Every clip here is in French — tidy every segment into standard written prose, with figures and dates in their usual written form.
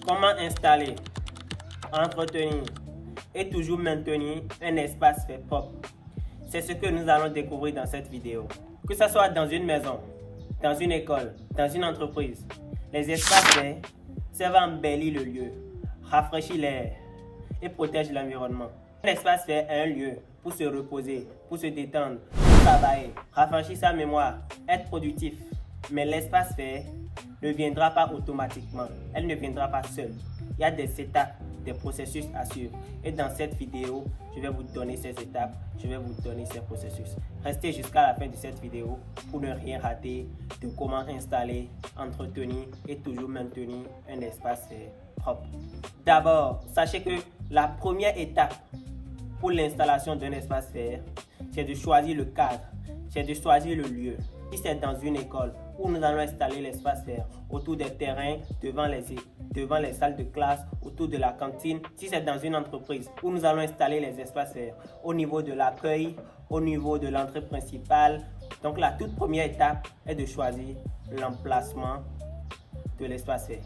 Comment installer, entretenir et toujours maintenir un espace vert propre? C'est ce que nous allons découvrir dans cette vidéo. Que ce soit dans une maison, dans une école, dans une entreprise, les espaces verts servent à embellir le lieu, rafraîchir l'air et protègent l'environnement. L'espace vert est un lieu pour se reposer, pour se détendre, pour travailler, rafraîchir sa mémoire, être productif. Mais l'espace vert ne viendra pas automatiquement, elle ne viendra pas seule. Il y a des étapes, des processus à suivre. Et dans cette vidéo, je vais vous donner ces étapes, je vais vous donner ces processus. Restez jusqu'à la fin de cette vidéo pour ne rien rater de comment installer, entretenir et toujours maintenir un espace vert propre. D'abord, sachez que la première étape pour l'installation d'un espace vert, c'est de choisir le cadre, c'est de choisir le lieu. Si c'est dans une école où nous allons installer l'espace vert autour des terrains, devant les salles de classe, autour de la cantine. Si c'est dans une entreprise où nous allons installer les espaces verts au niveau de l'accueil, au niveau de l'entrée principale. Donc la toute première étape est de choisir l'emplacement de l'espace vert.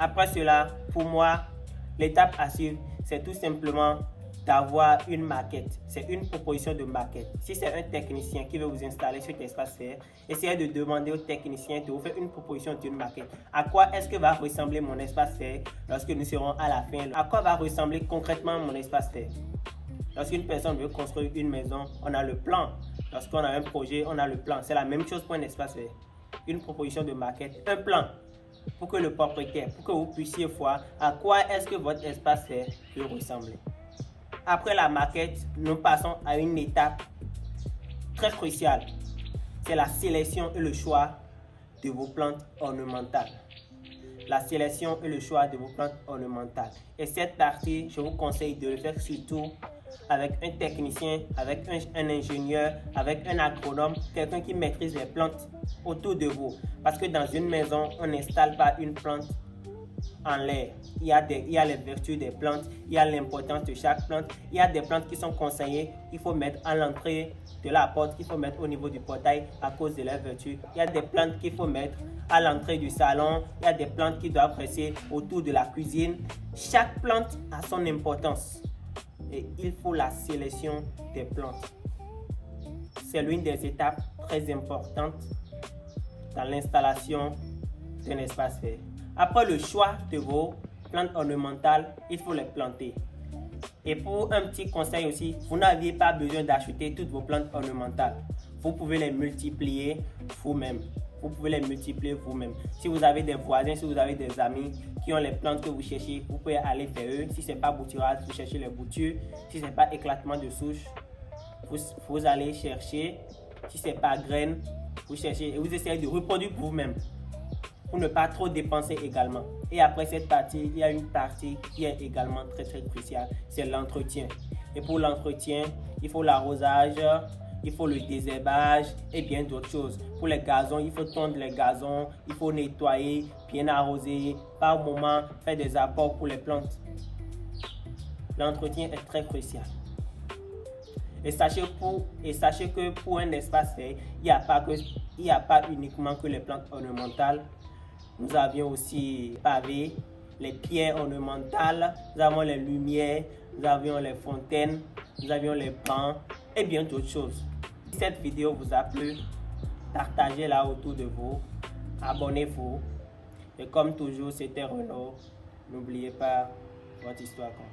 Après cela, pour moi, l'étape à suivre, c'est tout simplement d'avoir une maquette. C'est une proposition de maquette. Si c'est un technicien qui veut vous installer sur cet espace vert, essayez de demander au technicien de vous faire une proposition d'une maquette. À quoi est-ce que va ressembler mon espace vert lorsque nous serons à la fin? À quoi va ressembler concrètement mon espace vert? Lorsqu'une personne veut construire une maison, on a le plan. Lorsqu'on a un projet, on a le plan. C'est la même chose pour un espace vert. Une proposition de maquette, un plan pour que le propriétaire, pour que vous puissiez voir à quoi est-ce que votre espace vert peut ressembler. Après la maquette, nous passons à une étape très cruciale. C'est la sélection et le choix de vos plantes ornementales. La sélection et le choix de vos plantes ornementales. Et cette partie, je vous conseille de le faire surtout avec un technicien, avec un ingénieur, avec un agronome, quelqu'un qui maîtrise les plantes autour de vous. Parce que dans une maison, on n'installe pas une plante en l'air. Il y a les vertus des plantes, il y a l'importance de chaque plante. Il y a des plantes qui sont conseillées, il faut mettre à l'entrée de la porte, il faut mettre au niveau du portail à cause de leurs vertus. Il y a des plantes qu'il faut mettre à l'entrée du salon, il y a des plantes qui doivent rester autour de la cuisine. Chaque plante a son importance et il faut la sélection des plantes. C'est l'une des étapes très importantes dans l'installation d'un espace vert. Après le choix de vos plantes ornementales, il faut les planter. Et pour un petit conseil aussi, vous n'aviez pas besoin d'acheter toutes vos plantes ornementales. Vous pouvez les multiplier vous-même. Vous pouvez les multiplier vous-même. Si vous avez des voisins, si vous avez des amis qui ont les plantes que vous cherchez, vous pouvez aller vers eux. Si ce n'est pas bouturage, vous cherchez les boutures. Si ce n'est pas éclatement de souche, vous allez chercher. Si ce n'est pas graines, vous cherchez et vous essayez de reproduire vous-même. Pour ne pas trop dépenser également. Et après cette partie, il y a une partie qui est également très cruciale, c'est l'entretien. Et pour l'entretien, il faut l'arrosage, il faut le désherbage et bien d'autres choses. Pour les gazons, il faut tondre les gazons, il faut nettoyer, bien arroser, par moment faire des apports pour les plantes. L'entretien est très crucial. Et sachez que pour un espace vert, il n'y a pas uniquement que les plantes ornementales. Nous avions aussi pavés, les pierres ornementales, nous avons les lumières, nous avions les fontaines, nous avions les bancs et bien d'autres choses. Si cette vidéo vous a plu, partagez-la autour de vous, abonnez-vous. Et comme toujours, c'était Renaud. N'oubliez pas, votre histoire compte.